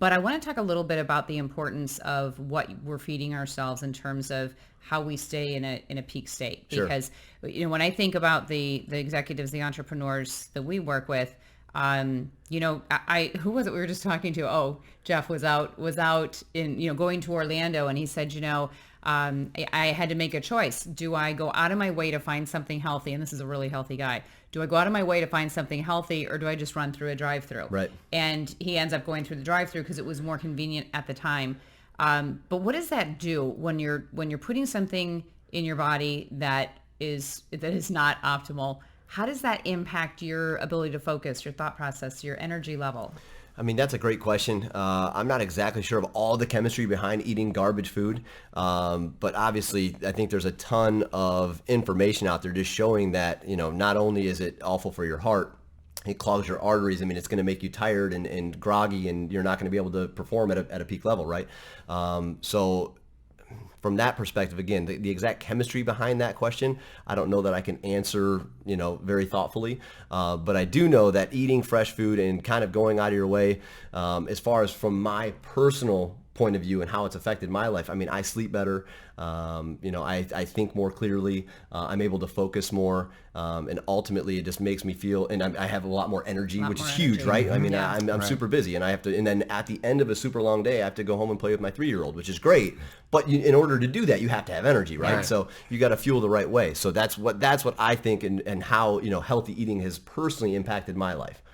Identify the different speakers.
Speaker 1: But I want to talk a little bit about the importance of what we're feeding ourselves in terms of how we stay in a peak state.
Speaker 2: Sure.
Speaker 1: Because when I think about the executives, the entrepreneurs that we work with, I who was it we were just talking to? Oh, Jeff was out in going to Orlando, and he said, I had to make a choice. Do I go out of my way to find something healthy? And this is a really healthy guy. Do I go out of my way to find something healthy, or do I just run through a drive-through?
Speaker 2: Right.
Speaker 1: And he ends up going through the drive-through because it was more convenient at the time. But what does that do when you're putting something in your body that is not optimal? How does that impact your ability to focus, your thought process, your energy level?
Speaker 2: I mean, that's a great question. I'm not exactly sure of all the chemistry behind eating garbage food, but obviously I think there's a ton of information out there just showing that, not only is it awful for your heart, it clogs your arteries. I mean, it's going to make you tired and groggy, and you're not going to be able to perform at a peak level, right? So from that perspective, again, the exact chemistry behind that question, I don't know that I can answer, very thoughtfully. But I do know that eating fresh food and kind of going out of your way, as far as from my personal point of view and how it's affected my life. I mean, I sleep better. I think more clearly. I'm able to focus more. And ultimately, it just makes me feel, and I have a lot more energy, which is huge, right? I mean,
Speaker 1: Yeah.
Speaker 2: I'm
Speaker 3: Right.
Speaker 2: super busy, and I have to, and then at the end of a super long day, I have to go home and play with my 3-year-old, which is great. But in order to do that, you have to have energy, right?
Speaker 3: Right.
Speaker 2: So you got to fuel the right way. So that's what I think, and how healthy eating has personally impacted my life.